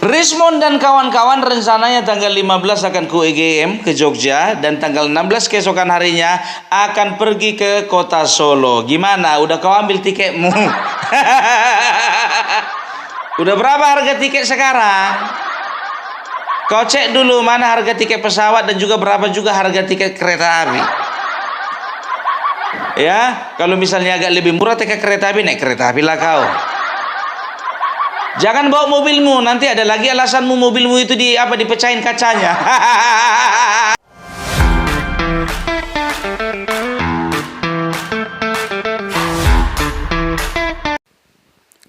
Rismon dan kawan-kawan rencananya tanggal 15 akan ke UGM ke Jogja dan tanggal 16 keesokan harinya akan pergi ke kota Solo. Gimana? Udah kau ambil tiketmu? Udah berapa harga tiket sekarang? Kau cek dulu mana harga tiket pesawat dan juga berapa juga harga tiket kereta api. Ya, kalau misalnya agak lebih murah tiket kereta api, naik kereta api lah kau. Jangan bawa mobilmu, nanti ada lagi alasanmu mobilmu itu dipecahin kacanya.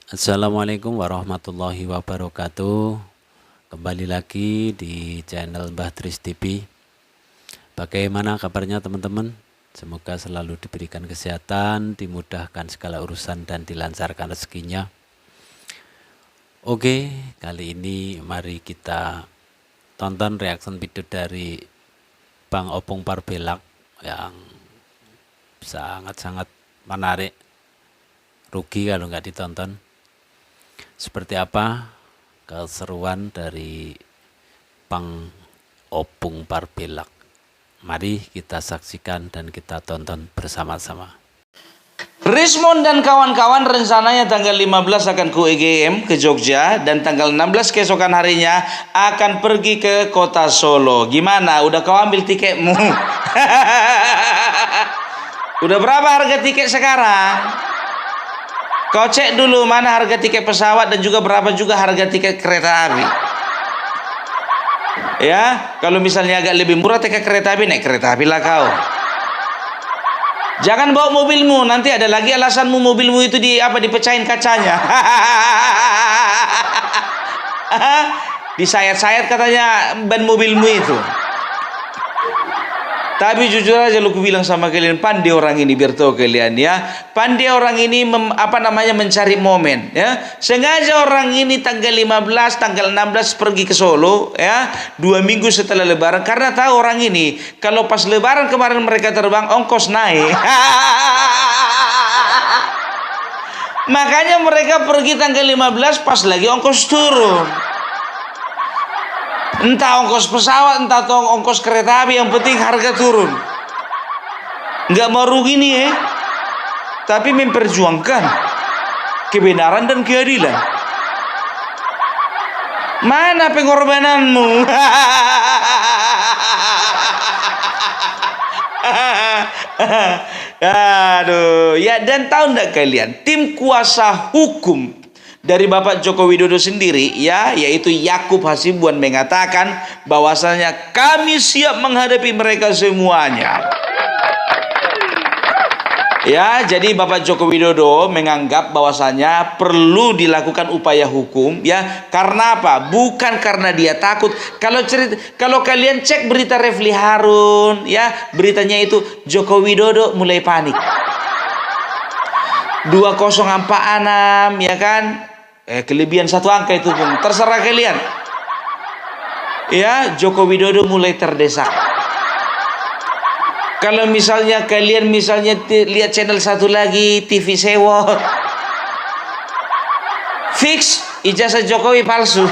Assalamualaikum warahmatullahi wabarakatuh. Kembali lagi di channel Mbah Tris TV. Bagaimana kabarnya teman-teman? Semoga selalu diberikan kesehatan, dimudahkan segala urusan dan dilancarkan rezekinya. Oke, kali ini mari kita tonton reaction video dari Bang Opung Parbelak yang sangat-sangat menarik. Rugi kalau nggak ditonton. Seperti apa keseruan dari Bang Opung Parbelak? Mari kita saksikan dan kita tonton bersama-sama. Rismon dan kawan-kawan rencananya tanggal 15 akan ke UGM ke Jogja dan tanggal 16 keesokan harinya akan pergi ke kota Solo. Gimana? Udah kau ambil tiketmu? Udah berapa harga tiket sekarang? Kau cek dulu mana harga tiket pesawat dan juga berapa juga harga tiket kereta api. Ya, kalau misalnya agak lebih murah tiket kereta api, naik kereta api lah kau. Jangan bawa mobilmu, nanti ada lagi alasanmu mobilmu itu dipecahin kacanya. Disayat-sayat katanya ban mobilmu itu. Tapi jujur aja lu bilang sama kalian, pandai orang ini, biar tahu kalian ya. Pandai orang ini mencari momen ya. Sengaja orang ini tanggal 15, tanggal 16 pergi ke Solo ya, 2 minggu setelah lebaran, karena tahu orang ini kalau pas lebaran kemarin mereka terbang ongkos naik. Makanya mereka pergi tanggal 15 pas lagi ongkos turun. Entah ongkos pesawat, entah ongkos kereta api, yang penting harga turun. Nggak mau rugi nih ya, tapi memperjuangkan kebenaran dan keadilan. Mana pengorbananmu? Aduh, ya, dan tahu enggak kalian, tim kuasa hukum dari Bapak Joko Widodo sendiri ya, yaitu Yakub Hasibuan, mengatakan bahwasanya kami siap menghadapi mereka semuanya. Ya, jadi Bapak Joko Widodo menganggap bahwasanya perlu dilakukan upaya hukum ya. Karena apa? Bukan karena dia takut. Kalau kalian cek berita Refli Harun ya, beritanya itu Joko Widodo mulai panik. 2046 ya kan? Kelebihan 1 angka itu pun terserah kalian. Ya, Joko Widodo mulai terdesak. Kalau misalnya kalian lihat channel satu lagi, TV Sewo, fix ijazah Jokowi palsu.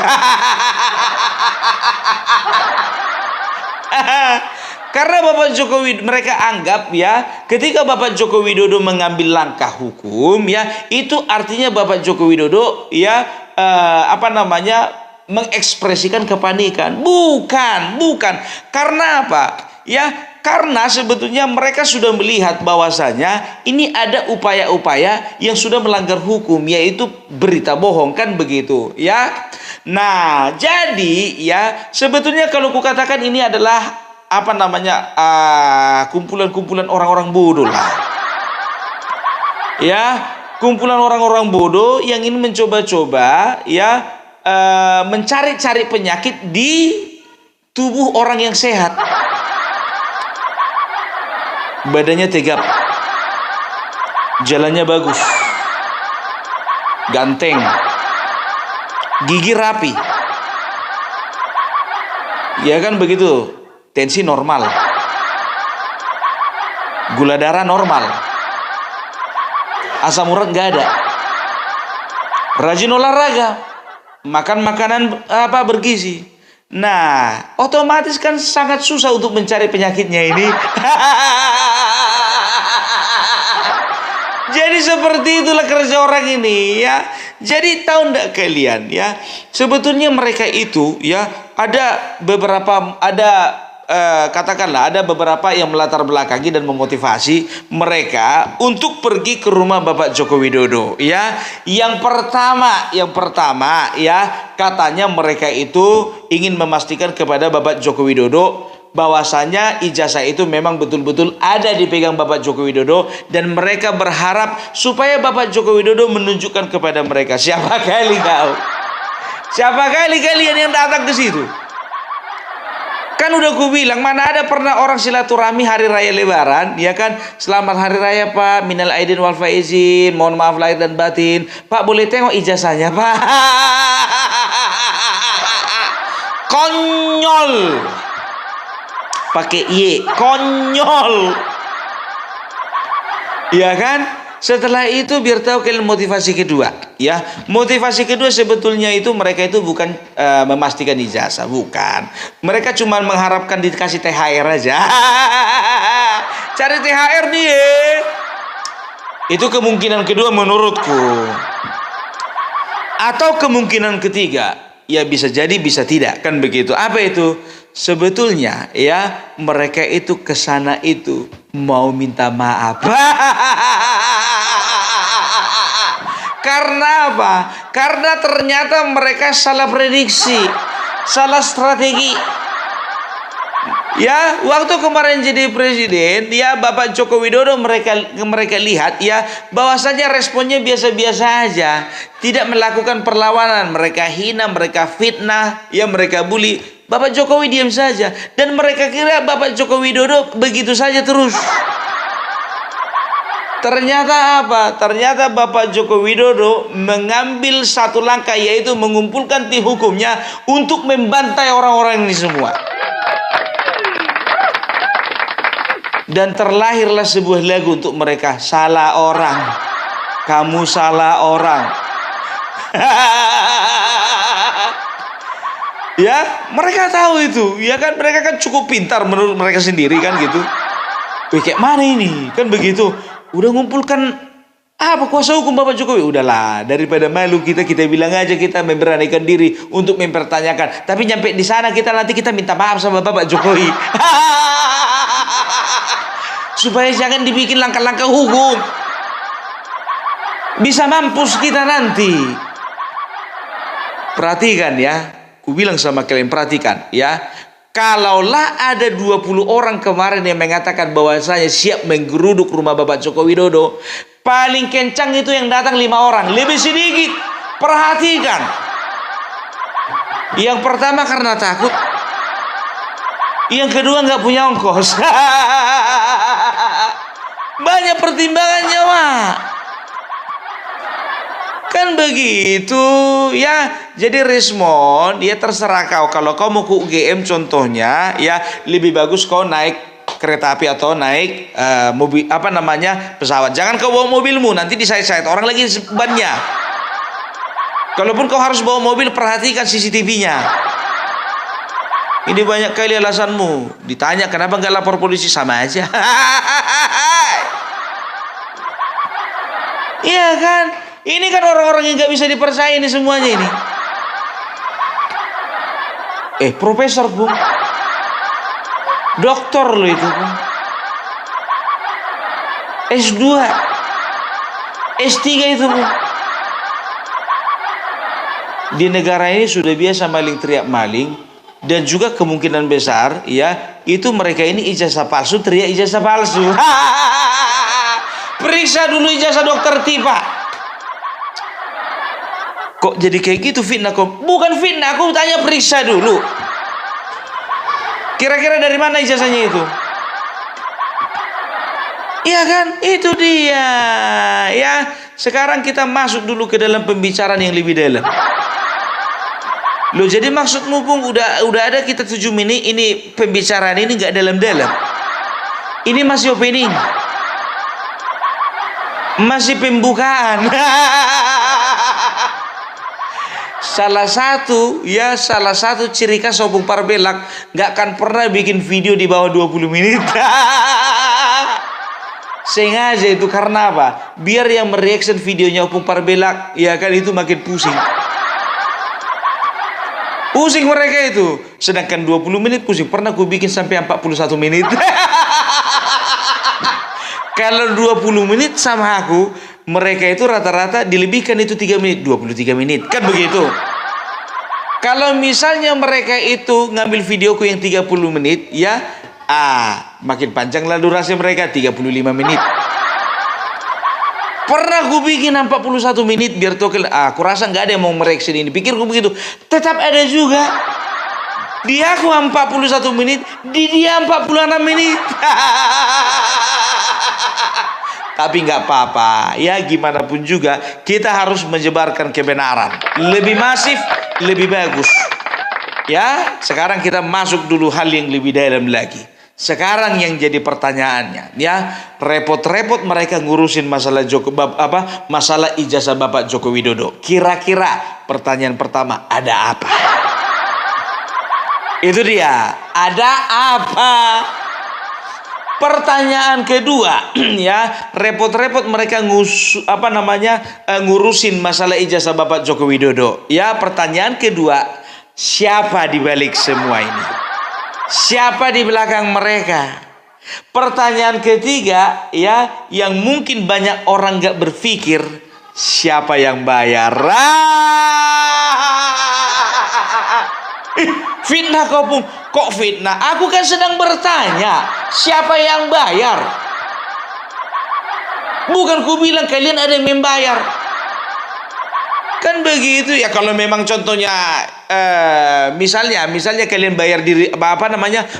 Karena Bapak Jokowi, mereka anggap ya, ketika Bapak Joko Widodo mengambil langkah hukum ya, itu artinya Bapak Joko Widodo ya mengekspresikan kepanikan. Bukan. Karena apa? Ya, karena sebetulnya mereka sudah melihat bahwasanya ini ada upaya-upaya yang sudah melanggar hukum, yaitu berita bohong, kan begitu ya. Nah, jadi ya, sebetulnya kalau kukatakan ini adalah kumpulan-kumpulan orang-orang bodoh lah. Ya, kumpulan orang-orang bodoh yang ingin mencoba-coba ya mencari-cari penyakit di tubuh orang yang sehat. Badannya tegap, jalannya bagus, ganteng, gigi rapi, ya kan begitu. Tensi normal, gula darah normal, asam urat nggak ada, rajin olahraga, makan makanan apa bergizi. Nah, otomatis kan sangat susah untuk mencari penyakitnya ini. Jadi seperti itulah kerja orang ini ya. Jadi tahu enggak kalian ya, sebetulnya mereka itu ya ada beberapa katakanlah ada beberapa yang melatar belakangi dan memotivasi mereka untuk pergi ke rumah Bapak Joko Widodo ya. Yang pertama ya, katanya mereka itu ingin memastikan kepada Bapak Joko Widodo bahwasanya ijazah itu memang betul-betul ada dipegang Bapak Joko Widodo, dan mereka berharap supaya Bapak Joko Widodo menunjukkan kepada mereka. Siapa kali kalian yang datang ke situ? Kan udah ku bilang, mana ada pernah orang silaturahmi hari raya Lebaran, ya kan? Selamat hari raya Pak, minal aidin wal faizin, mohon maaf lahir dan batin. Pak, boleh tengok ijazahnya Pak? Konyol. Pakai Y, konyol. Ya kan? Setelah itu biar tahu kalian motivasi kedua, ya. Motivasi kedua sebetulnya itu mereka itu bukan memastikan ijazah, bukan. Mereka cuma mengharapkan dikasih THR aja. Cari THR nih. Itu kemungkinan kedua menurutku. Atau kemungkinan ketiga, ya bisa jadi bisa tidak, kan begitu. Apa itu? Sebetulnya ya mereka itu kesana itu mau minta maaf. Karena apa? Karena ternyata mereka salah prediksi, salah strategi. Ya, waktu kemarin jadi presiden, ya Bapak Joko Widodo mereka lihat ya bahwasanya responnya biasa-biasa aja, tidak melakukan perlawanan, mereka hina, mereka fitnah, ya mereka bully. Bapak Jokowi diam saja, dan mereka kira Bapak Joko Widodo begitu saja terus. Ternyata apa? Ternyata Bapak Joko Widodo mengambil satu langkah, yaitu mengumpulkan tim hukumnya untuk membantai orang-orang ini semua. Dan terlahirlah sebuah lagu untuk mereka. Salah orang, kamu salah orang. Ya, mereka tahu itu, ya kan, mereka kan cukup pintar menurut mereka sendiri kan gitu. Wih, kayak mana ini? Kan begitu. Udah ngumpulkan apa kuasa hukum Bapak Jokowi? Udahlah, daripada malu kita bilang aja kita memberanikan diri untuk mempertanyakan. Tapi nyampe di sana nanti kita minta maaf sama Bapak Jokowi. Supaya jangan dibikin langkah-langkah hukum. Bisa mampus kita nanti. Perhatikan ya. Ku bilang sama kalian, perhatikan ya. Kalaulah ada 20 orang kemarin yang mengatakan bahwasanya siap menggeruduk rumah Bapak Joko Widodo, paling kencang itu yang datang 5 orang, lebih sedikit. Perhatikan. Yang pertama karena takut. Yang kedua nggak punya ongkos. Banyak pertimbangannya, Wak. Kan begitu ya. Jadi respon dia terserah kau. Kalau kau mau ke UGM contohnya ya, lebih bagus kau naik kereta api atau naik mobil pesawat. Jangan kau bawa mobilmu, nanti disayat-sayat orang lagi bannya. Kalaupun kau harus bawa mobil, perhatikan CCTV-nya. Ini banyak kali alasanmu. Ditanya kenapa nggak lapor polisi, sama aja. Iya kan? Ini kan orang-orang yang nggak bisa dipercaya ini semuanya ini. Profesor Bung, doktor loh itu Bung, S2, S3 itu Bung. Di negara ini sudah biasa maling teriak maling, dan juga kemungkinan besar ya itu mereka ini ijazah palsu teriak ijazah palsu. Periksa dulu ijazah dokter Tipa. Kok jadi kayak gitu, fitnah kok? Bukan fitnah, aku tanya periksa dulu. Kira-kira dari mana ijazahnya itu? Iya kan? Itu dia. Ya, sekarang kita masuk dulu ke dalam pembicaraan yang lebih dalam. Loh, jadi maksudmu Bung, udah ada kita 7 menit ini pembicaraan ini nggak dalam-dalam. Ini masih opening. Masih pembukaan. salah satu ciri khas Opung Parbelak nggak akan pernah bikin video di bawah 20 menit. Sengaja itu karena apa? Biar yang mereaction videonya Opung Parbelak, ya kan, itu makin pusing. Pusing mereka itu. Sedangkan 20 menit pusing. Pernah gue bikin sampai 41 menit. Kalau 20 menit sama aku, mereka itu rata-rata dilebihkan itu 3 menit, 23 menit. Kan begitu. Kalau misalnya mereka itu ngambil videoku yang 30 menit, ya, makin panjanglah durasi mereka, 35 menit. Pernah gue bikin 41 menit biar tokel. Aku rasa nggak ada yang mau mereaksi ini. Pikirku begitu. Tetap ada juga. Di aku 41 menit, di dia 46 menit. Tapi nggak apa-apa. Ya gimana pun juga kita harus menyebarkan kebenaran. Lebih masif, lebih bagus. Ya, sekarang kita masuk dulu hal yang lebih dalam lagi. Sekarang yang jadi pertanyaannya, ya, repot-repot mereka ngurusin masalah masalah ijazah Bapak Joko Widodo. Kira-kira pertanyaan pertama, ada apa? Itu dia, ada apa? Pertanyaan kedua, ya, repot-repot mereka ngurusin masalah ijazah Bapak Joko Widodo. Ya, pertanyaan kedua, siapa di balik semua ini? Siapa di belakang mereka? Pertanyaan ketiga, ya, yang mungkin banyak orang gak berpikir, siapa yang bayar? Fitnah kok fitnah? Aku kan sedang bertanya, siapa yang bayar? Bukan ku bilang kalian ada yang membayar. Kan begitu ya. Kalau memang contohnya misalnya kalian bayar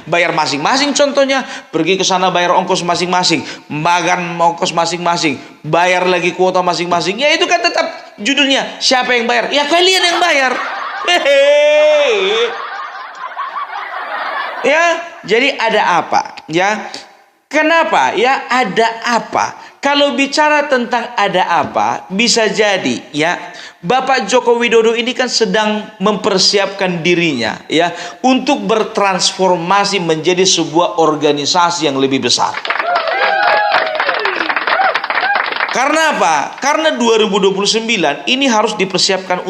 bayar masing-masing, contohnya pergi ke sana bayar ongkos masing-masing, makan ongkos masing-masing, bayar lagi kuota masing-masing, ya itu kan tetap judulnya siapa yang bayar? Ya kalian yang bayar. Ya, jadi ada apa? Ya, kenapa? Ya, ada apa? Kalau bicara tentang ada apa, bisa jadi, ya, Bapak Joko Widodo ini kan sedang mempersiapkan dirinya, ya, untuk bertransformasi menjadi sebuah organisasi yang lebih besar. Karena apa? Karena 2029 ini harus dipersiapkan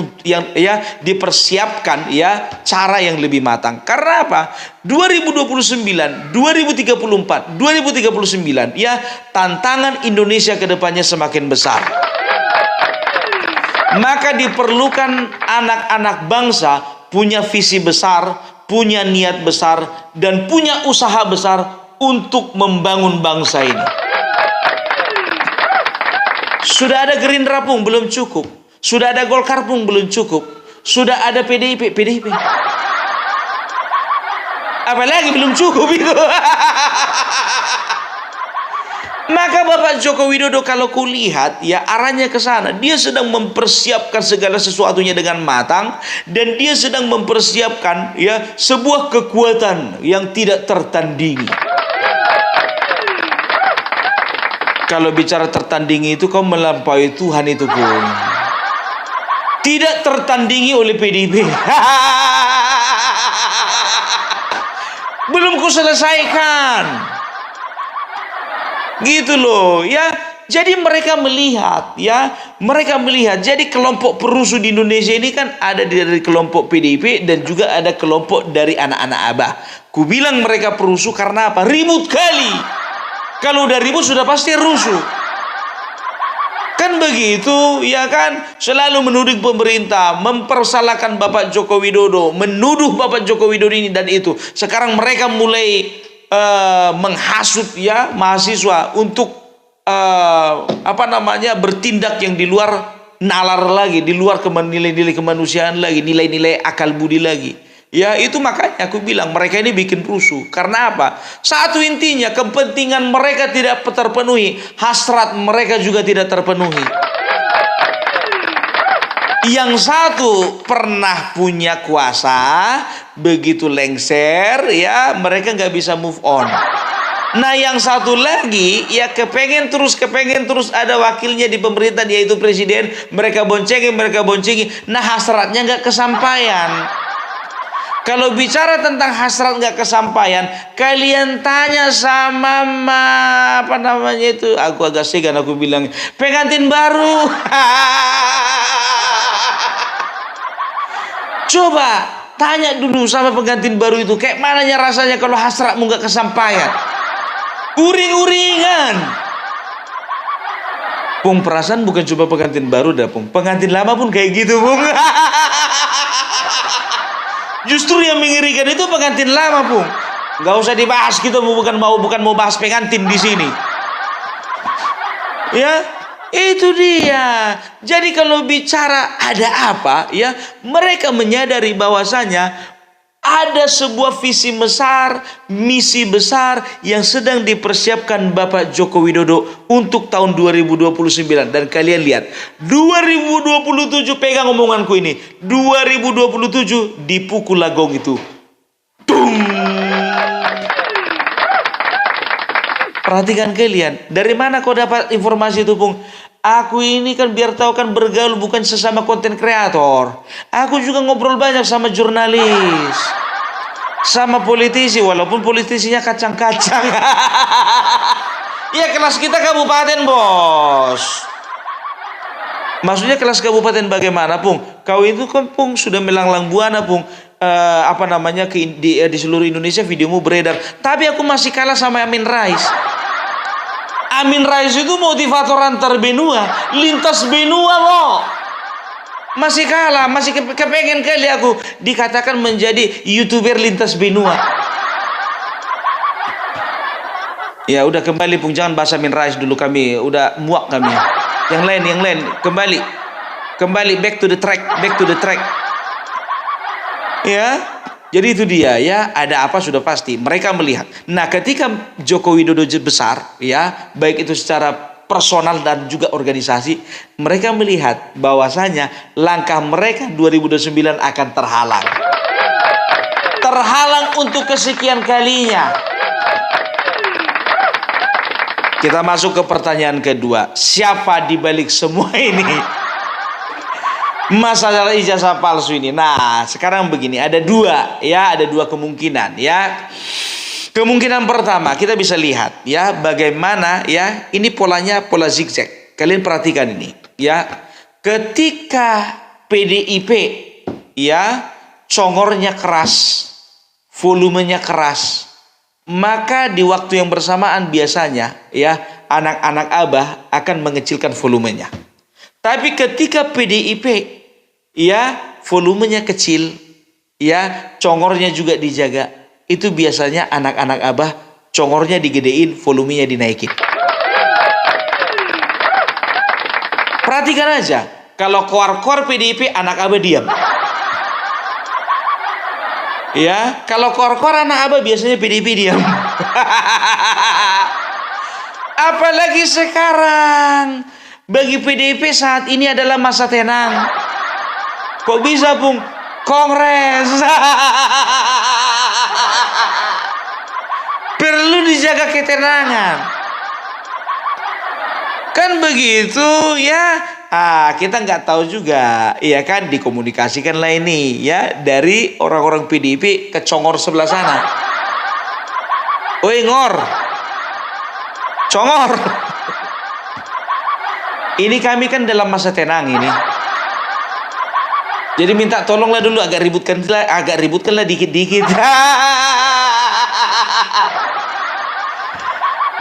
cara yang lebih matang. Karena apa? 2029, 2034, 2039, ya, tantangan Indonesia ke depannya semakin besar. Maka diperlukan anak-anak bangsa punya visi besar, punya niat besar, dan punya usaha besar untuk membangun bangsa ini. Sudah ada Gerindra pun belum cukup. Sudah ada Golkar pun belum cukup. Sudah ada PDIP. Apalagi belum cukup itu. Maka Bapak Joko Widodo kalau kulihat, ya, arahnya ke sana. Dia sedang mempersiapkan segala sesuatunya dengan matang, dan dia sedang mempersiapkan, ya, sebuah kekuatan yang tidak tertandingi. Kalau bicara tertandingi itu kau melampaui Tuhan itu pun. Tidak tertandingi oleh PDIP. Belum ku selesaikan. Gitu loh, ya. Jadi mereka melihat, ya, jadi kelompok perusuh di Indonesia ini kan ada dari kelompok PDIP dan juga ada kelompok dari anak-anak Abah. Ku bilang mereka perusuh karena apa? Ribut kali. Kalau udah ribut sudah pasti rusuh. Kan begitu, ya kan? Selalu menuding pemerintah, mempersalahkan Bapak Joko Widodo, menuduh Bapak Joko Widodo ini dan itu. Sekarang mereka mulai menghasut, ya, mahasiswa untuk bertindak yang di luar nalar lagi, di luar nilai-nilai kemanusiaan lagi, nilai-nilai akal budi lagi. Ya, itu makanya aku bilang mereka ini bikin rusuh. Karena apa? Satu intinya, kepentingan mereka tidak terpenuhi, hasrat mereka juga tidak terpenuhi. Yang satu pernah punya kuasa, begitu lengser, ya, mereka nggak bisa move on. Nah yang satu lagi ya kepengen terus ada wakilnya di pemerintahan yaitu presiden. Mereka boncengi. Nah hasratnya nggak kesampaian. Kalau bicara tentang hasrat nggak kesampaian, kalian tanya sama apa namanya itu? Aku agak segan aku bilang pengantin baru. Coba tanya dulu sama pengantin baru itu, kayak mananya rasanya kalau hasratmu nggak kesampaian? Uring-uringan. Pung, perasaan bukan cuma pengantin baru dah, Pung. Pengantin lama pun kayak gitu, Pung. Justru yang mengerikan itu pengantin lama, Pung. Nggak usah dibahas, kita bukan mau bahas pengantin di sini. Ya, itu dia. Jadi kalau bicara ada apa, ya, mereka menyadari bahwasanya ada sebuah visi besar, misi besar yang sedang dipersiapkan Bapak Joko Widodo untuk tahun 2029. Dan kalian lihat, 2027 pegang omonganku ini. 2027 dipukul lagong itu. Tung. Perhatikan kalian, dari mana kau dapat informasi itu, Pung? Aku ini kan biar tahu kan bergaul bukan sesama konten kreator. Aku juga ngobrol banyak sama jurnalis, sama politisi, walaupun politisinya kacang-kacang. Ya kelas kita kabupaten, Bos. Maksudnya kelas kabupaten bagaimana, Pung? Kau itu kan, Pung, sudah melanglang buana, Pung. Apa namanya di seluruh Indonesia videomu beredar. Tapi aku masih kalah sama Amin Rais. Amin Rais itu motivator antar benua, lintas benua loh. Masih kalah, masih kepengen kali aku dikatakan menjadi YouTuber lintas benua. Ya udah kembali, Pung, jangan bahas Amin Rais dulu, kami udah muak kami. Yang lain kembali back to the track. Ya. Jadi itu dia, ya, ada apa sudah pasti mereka melihat. Nah, ketika Joko Widodo besar, ya, baik itu secara personal dan juga organisasi, mereka melihat bahwasanya langkah mereka 2029 akan terhalang. Terhalang untuk kesekian kalinya. Kita masuk ke pertanyaan kedua. Siapa di balik semua ini? Masalah ijazah palsu ini. Nah, sekarang begini, ada dua kemungkinan, ya. Kemungkinan pertama, kita bisa lihat, ya, bagaimana, ya, ini polanya pola zigzag. Kalian perhatikan ini, ya. Ketika PDIP, ya, congornya keras, volumenya keras, maka di waktu yang bersamaan biasanya, ya, anak-anak Abah akan mengecilkan volumenya. Tapi ketika PDIP, ya, volumenya kecil, ya, congornya juga dijaga, itu biasanya anak-anak Abah congornya digedein, volumenya dinaikin. Perhatikan aja, kalau koar-koar PDIP anak Abah diam. Ya, kalau koar-koar anak Abah biasanya PDIP diam. Apalagi sekarang. Bagi PDIP saat ini adalah masa tenang. Kok bisa, Pung? Kongres. Perlu dijaga ketenangan. Kan begitu, ya. Kita nggak tahu juga, ya kan, dikomunikasikan lah ini, ya, dari orang-orang PDIP ke congor sebelah sana. Woi, ngor. Congor. Ini kami kan dalam masa tenang ini. Jadi minta tolonglah dulu agak ributkanlah dikit-dikit.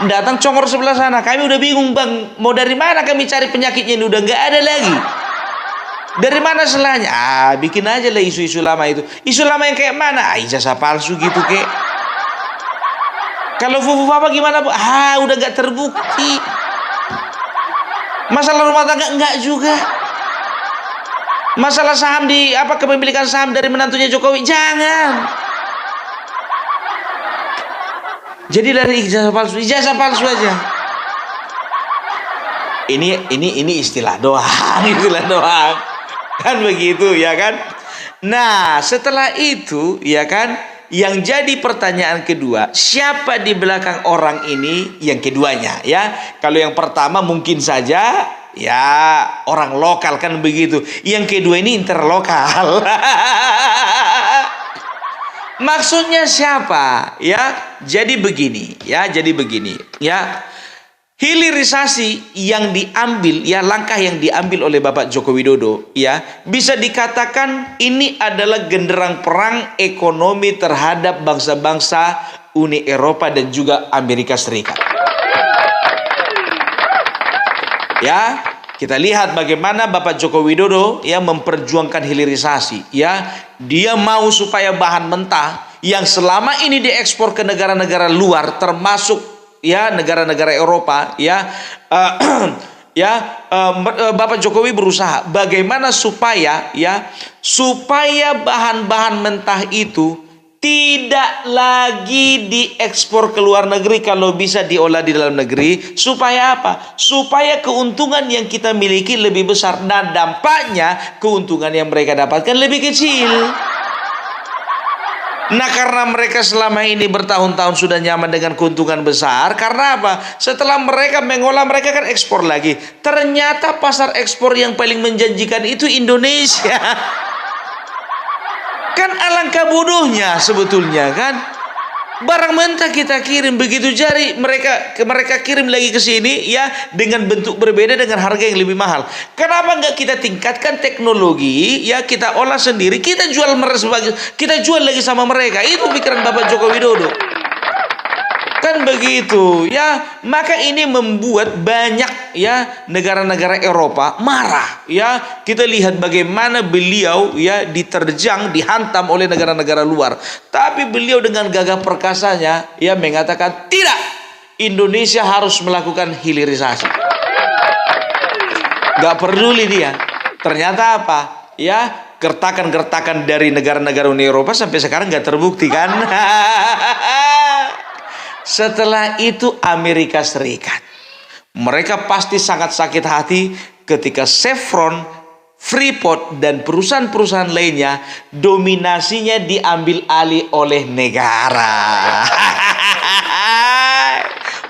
Datang congor sebelah sana, kami udah bingung, Bang. Mau dari mana kami cari penyakitnya ini, udah nggak ada lagi. Dari mana selanya? Bikin aja lah isu-isu lama itu. Isu lama yang kayak mana? Ijazah palsu gitu kek. Kalau fufu apa gimana, Bu? Udah nggak terbukti. Masalah rumah tangga enggak juga. Masalah saham kepemilikan saham dari menantunya Jokowi, jangan. Jadi dari ijazah palsu aja. Ini istilah doang, kan begitu, ya kan? Nah, setelah itu, ya kan, yang jadi pertanyaan kedua, siapa di belakang orang ini yang keduanya ya? Kalau yang pertama mungkin saja ya orang lokal kan begitu. Yang kedua ini interlokal. Maksudnya siapa? Ya, jadi begini ya. Hilirisasi yang diambil ya, langkah yang diambil oleh Bapak Joko Widodo ya, bisa dikatakan ini adalah genderang perang ekonomi terhadap bangsa-bangsa Uni Eropa dan juga Amerika Serikat. Ya, kita lihat bagaimana Bapak Joko Widodo ya memperjuangkan hilirisasi ya. Dia mau supaya bahan mentah yang selama ini diekspor ke negara-negara luar termasuk ya negara-negara Eropa ya, Bapak Jokowi berusaha bagaimana supaya bahan-bahan mentah itu tidak lagi diekspor ke luar negeri, kalau bisa diolah di dalam negeri. Supaya apa? Supaya keuntungan yang kita miliki lebih besar dan dampaknya keuntungan yang mereka dapatkan lebih kecil. Nah, karena mereka selama ini bertahun-tahun sudah nyaman dengan keuntungan besar. Karena apa? Setelah mereka mengolah, mereka kan ekspor lagi. Ternyata pasar ekspor yang paling menjanjikan itu Indonesia. Kan alangkah bodohnya sebetulnya kan. Barang mentah kita kirim, begitu jari mereka kirim lagi ke sini ya dengan bentuk berbeda dengan harga yang lebih mahal. Kenapa nggak kita tingkatkan teknologi ya, kita olah sendiri, kita jual lagi sama mereka. Itu pikiran Bapak Joko Widodo. Kan begitu ya. Maka ini membuat banyak ya negara-negara Eropa marah ya. Kita lihat bagaimana beliau ya dihantam oleh negara-negara luar. Tapi beliau dengan gagah perkasanya ya mengatakan tidak, Indonesia harus melakukan hilirisasi. Gak peduli dia. Ternyata apa? Ya, gertakan-gertakan dari negara-negara Uni Eropa sampai sekarang gak terbukti kan. Setelah itu Amerika Serikat, mereka pasti sangat sakit hati ketika Chevron, Freeport dan perusahaan-perusahaan lainnya dominasinya diambil alih oleh negara.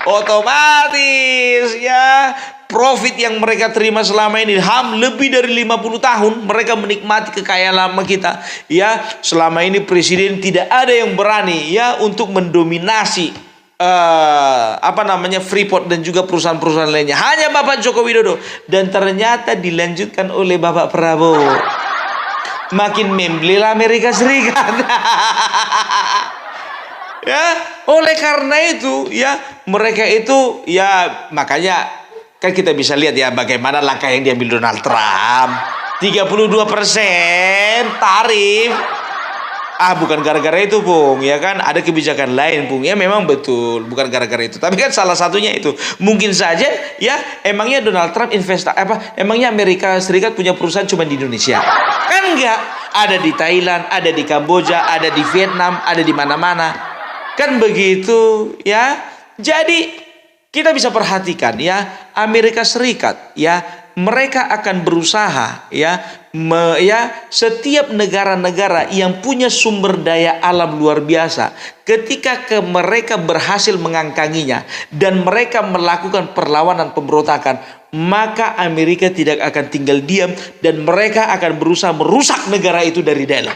Otomatis ya profit yang mereka terima selama ini lebih dari 50 tahun mereka menikmati kekayaan lama kita ya. Selama ini presiden tidak ada yang berani ya untuk mendominasi Freeport dan juga perusahaan-perusahaan lainnya. Hanya Bapak Joko Widodo. Dan ternyata dilanjutkan oleh Bapak Prabowo. Makin membela Amerika Serikat. Ya, oleh karena itu ya mereka itu ya, makanya kan kita bisa lihat ya bagaimana langkah yang diambil Donald Trump. 32% tarif. Bukan gara-gara itu, Bung, ya kan ada kebijakan lain, Bung. Ya memang betul, bukan gara-gara itu. Tapi kan salah satunya itu. Mungkin saja ya emangnya Donald Trump emangnya Amerika Serikat punya perusahaan cuma di Indonesia? Kan enggak. Ada di Thailand, ada di Kamboja, ada di Vietnam, ada di mana-mana. Kan begitu, ya. Jadi kita bisa perhatikan ya, Amerika Serikat ya, mereka akan berusaha setiap negara-negara yang punya sumber daya alam luar biasa, ketika mereka berhasil mengangkanginya dan mereka melakukan perlawanan pemberontakan, maka Amerika tidak akan tinggal diam dan mereka akan berusaha merusak negara itu dari dalam.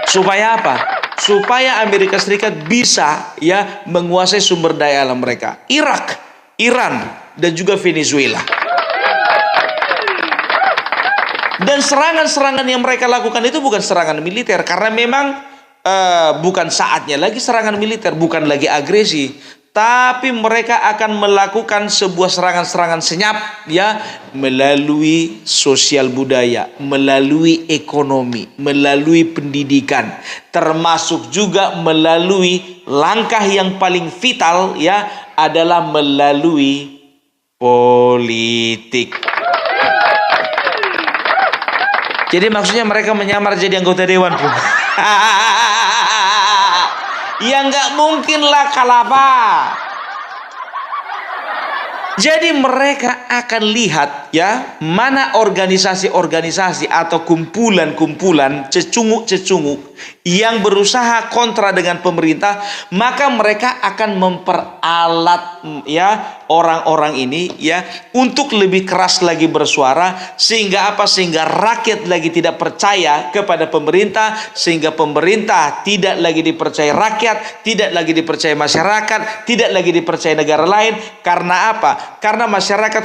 Supaya apa? Supaya Amerika Serikat bisa ya menguasai sumber daya alam mereka. Irak, Iran dan juga Venezuela. Dan serangan-serangan yang mereka lakukan itu bukan serangan militer, karena memang bukan saatnya lagi serangan militer, bukan lagi agresi, tapi mereka akan melakukan sebuah serangan-serangan senyap ya, melalui sosial budaya, melalui ekonomi, melalui pendidikan, termasuk juga melalui langkah yang paling vital ya adalah melalui politik. Jadi maksudnya mereka menyamar jadi anggota dewan, pun. Ya nggak mungkin lah kalapa. Jadi mereka akan lihat ya mana organisasi-organisasi atau kumpulan-kumpulan cecunguk-cecunguk yang berusaha kontra dengan pemerintah, maka mereka akan memperalat ya orang-orang ini ya untuk lebih keras lagi bersuara, sehingga apa? Sehingga rakyat lagi tidak percaya kepada pemerintah, sehingga pemerintah tidak lagi dipercaya rakyat, tidak lagi dipercaya masyarakat, tidak lagi dipercaya negara lain. Karena apa? Karena masyarakat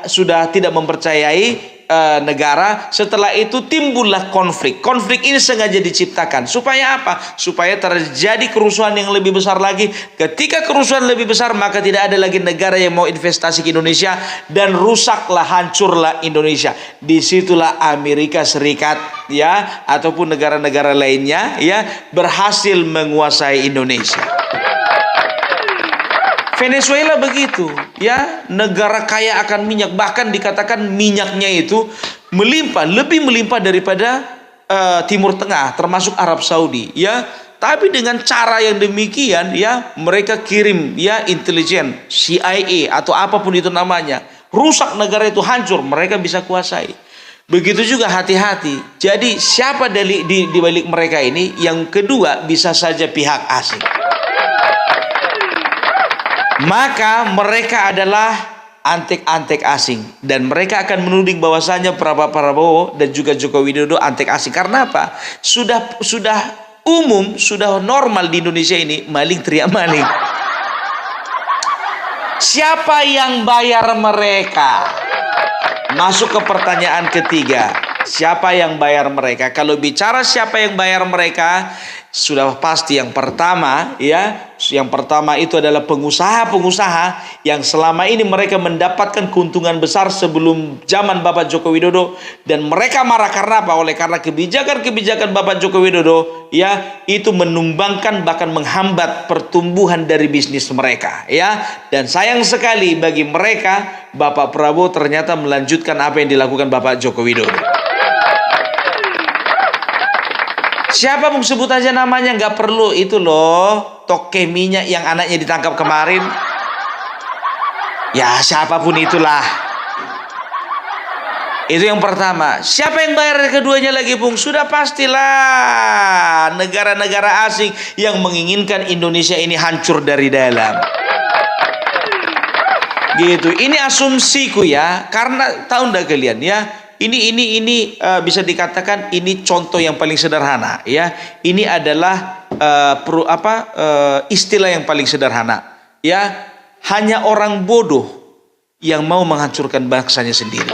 sudah tidak mempercayai negara. Setelah itu timbullah konflik. Konflik ini sengaja diciptakan supaya apa? Supaya terjadi kerusuhan yang lebih besar lagi. Ketika kerusuhan lebih besar, maka tidak ada lagi negara yang mau investasi ke Indonesia, dan rusaklah, hancurlah Indonesia. Disitulah Amerika Serikat ya ataupun negara-negara lainnya ya berhasil menguasai Indonesia. Venezuela begitu ya, negara kaya akan minyak, bahkan dikatakan minyaknya itu melimpah, lebih melimpah daripada Timur Tengah termasuk Arab Saudi ya. Tapi dengan cara yang demikian ya, mereka kirim ya intelijen, CIA atau apapun itu namanya, rusak negara itu, hancur, mereka bisa kuasai. Begitu juga hati-hati. Jadi siapa di balik mereka ini? Yang kedua bisa saja pihak asing. Maka mereka adalah antek-antek asing, dan mereka akan menuding bahwasanya Prabowo dan juga Joko Widodo antek asing. Karena apa? Sudah umum, sudah normal di Indonesia ini maling teriak maling. Siapa yang bayar mereka? Masuk ke pertanyaan ketiga. Siapa yang bayar mereka? Kalau bicara siapa yang bayar mereka, sudah pasti yang pertama ya, yang pertama itu adalah pengusaha-pengusaha yang selama ini mereka mendapatkan keuntungan besar sebelum zaman Bapak Joko Widodo, dan mereka marah karena apa? Karena kebijakan-kebijakan Bapak Joko Widodo ya itu menumbangkan, bahkan menghambat pertumbuhan dari bisnis mereka ya. Dan sayang sekali bagi mereka, Bapak Prabowo ternyata melanjutkan apa yang dilakukan Bapak Joko Widodo. Siapa mau sebut aja namanya, nggak perlu itu loh, toke minyak yang anaknya ditangkap kemarin. Ya siapapun itulah. Itu yang pertama. Siapa yang bayar keduanya lagi, Bung? Sudah pastilah negara-negara asing yang menginginkan Indonesia ini hancur dari dalam. Gitu. Ini asumsiku ya, karena tahu ndak kalian ya? Ini bisa dikatakan ini contoh yang paling sederhana ya. Ini adalah istilah yang paling sederhana ya. Hanya orang bodoh yang mau menghancurkan bangsanya sendiri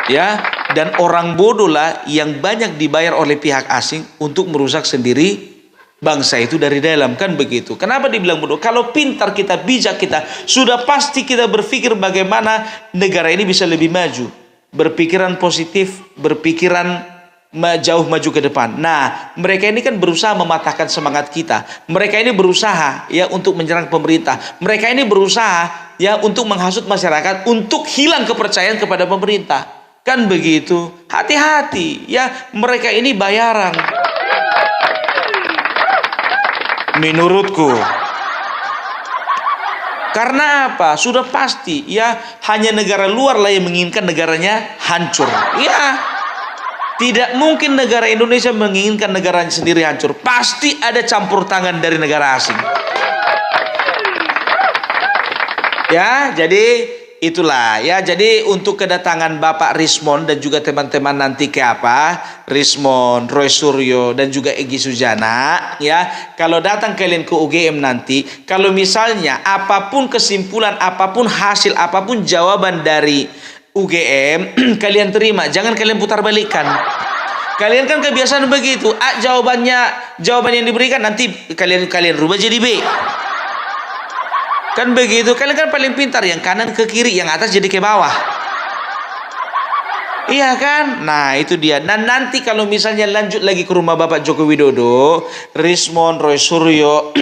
ya, dan orang bodoh lah yang banyak dibayar oleh pihak asing untuk merusak sendiri bangsa itu dari dalam, kan begitu. Kenapa dibilang bodoh? Kalau pintar kita, bijak kita, sudah pasti kita berpikir bagaimana negara ini bisa lebih maju, berpikiran positif, berpikiran jauh maju ke depan. Nah, mereka ini kan berusaha mematahkan semangat kita. Mereka ini berusaha ya untuk menyerang pemerintah. Mereka ini berusaha ya untuk menghasut masyarakat untuk hilang kepercayaan kepada pemerintah. Kan begitu. Hati-hati ya, mereka ini bayaran. Menurutku. Karena apa? Sudah pasti ya, hanya negara luar lah yang menginginkan negaranya hancur. Ya, tidak mungkin negara Indonesia menginginkan negaranya sendiri hancur. Pasti ada campur tangan dari negara asing. Ya, jadi itulah ya. Jadi untuk kedatangan Bapak Rismond dan juga teman-teman nanti ke Rismond, Roy Suryo dan juga Egy Sujana ya. Kalau datang kalian ke UGM nanti, kalau misalnya apapun kesimpulan, apapun hasil, apapun jawaban dari UGM kalian terima, jangan kalian putar balikan. Kalian kan kebiasaan begitu. Jawaban yang diberikan nanti kalian rubah jadi B. Kan begitu. Kalian kan paling pintar, yang kanan ke kiri, yang atas jadi ke bawah. Iya kan? Nah itu dia. Dan nanti kalau misalnya lanjut lagi ke rumah Bapak Joko Widodo, Rismond, Roy Suryo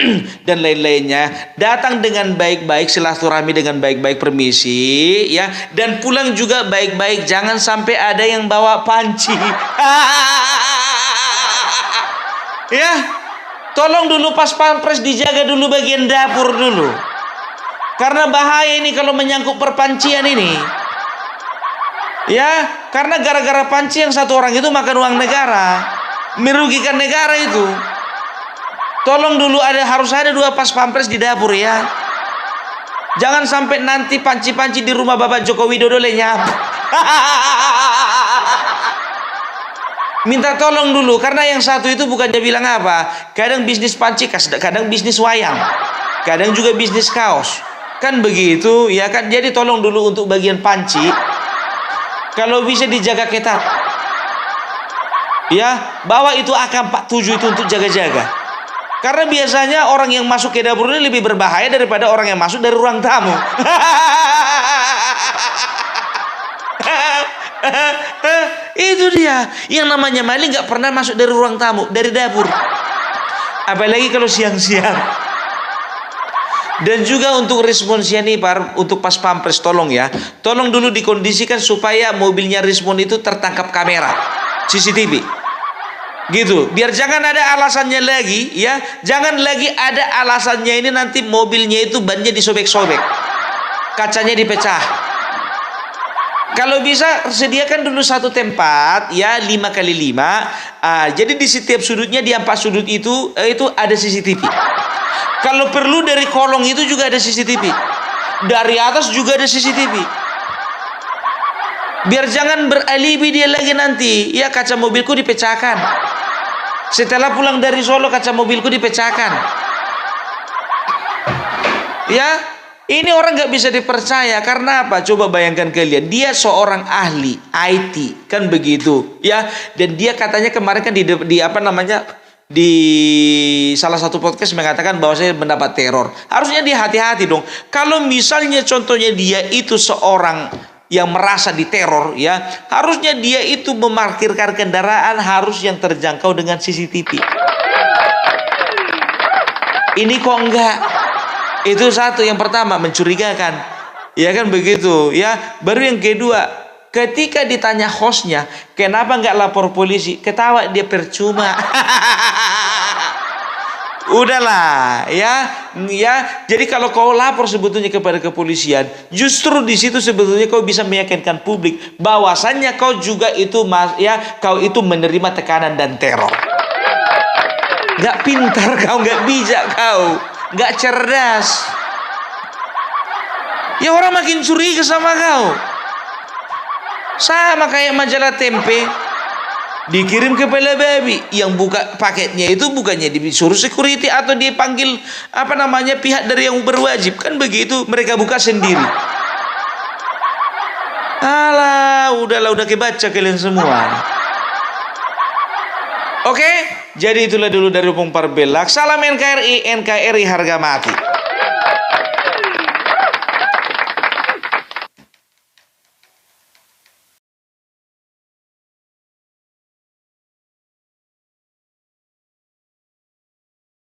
dan lain-lainnya, datang dengan baik-baik, silaturahmi dengan baik-baik, permisi ya, dan pulang juga baik-baik. Jangan sampai ada yang bawa panci. Ya, tolong dulu pas pampres dijaga dulu bagian dapur dulu. Karena bahaya ini kalau menyangkut perpancian ini. Ya, Karena gara-gara panci yang satu orang itu makan uang negara, merugikan negara itu. Tolong dulu harus ada 2 pas pampres di dapur ya. Jangan sampai nanti panci-panci di rumah Bapak Joko Widodo lenyap. Minta tolong dulu, karena yang satu itu bukannya bilang apa, kadang bisnis panci, kadang bisnis wayang, kadang juga bisnis kaos, kan begitu ya kan. Jadi tolong dulu untuk bagian panci, kalau bisa dijaga ketat ya, bawa itu AK-47 itu untuk jaga-jaga, karena biasanya orang yang masuk ke dapur ini lebih berbahaya daripada orang yang masuk dari ruang tamu. Itu dia yang namanya maling, nggak pernah masuk dari ruang tamu, dari dapur, apalagi kalau siang-siang. Dan juga untuk respon Sianipar, untuk pas pampres tolong ya, tolong dulu dikondisikan supaya mobilnya respon itu tertangkap kamera CCTV gitu, biar jangan ada alasannya lagi ya, jangan lagi ada alasannya ini nanti mobilnya itu bannya disobek-sobek, kacanya dipecah. Kalau bisa sediakan dulu satu tempat ya 5x5. Jadi di setiap sudutnya, di 4 sudut itu ada CCTV. Kalau perlu dari kolong itu juga ada CCTV, dari atas juga ada CCTV. Biar jangan beralibi dia lagi nanti, ya kaca mobilku dipecahkan. Setelah pulang dari Solo kaca mobilku dipecahkan. Ya. Ini orang nggak bisa dipercaya karena apa? Coba bayangkan kalian, dia seorang ahli IT kan begitu ya, dan dia katanya kemarin kan di apa namanya, di salah satu podcast mengatakan bahwa saya mendapat teror. Harusnya dia hati-hati dong. Kalau misalnya contohnya dia itu seorang yang merasa diteror ya, harusnya dia itu memarkirkan kendaraan harus yang terjangkau dengan CCTV. Ini kok enggak? Itu satu, yang pertama mencurigakan, ya kan begitu ya. Baru yang kedua, ketika ditanya hostnya kenapa nggak lapor polisi, ketawa dia, percuma. Udahlah ya. Jadi kalau kau lapor sebetulnya kepada kepolisian, justru di situ sebetulnya kau bisa meyakinkan publik bahwasannya kau juga itu kau itu menerima tekanan dan teror. Nggak pintar kau, nggak bijak kau, nggak cerdas. Ya orang makin curiga sama kau. Sama kayak majalah Tempe dikirim ke kepala babi, yang buka paketnya itu bukannya disuruh security atau dipanggil apa namanya pihak dari yang berwajib, kan begitu, mereka buka sendiri. Alah, udah kebaca kalian semua. Oke, jadi itulah dulu dari Opung Parbelak. Salam NKRI, NKRI harga mati.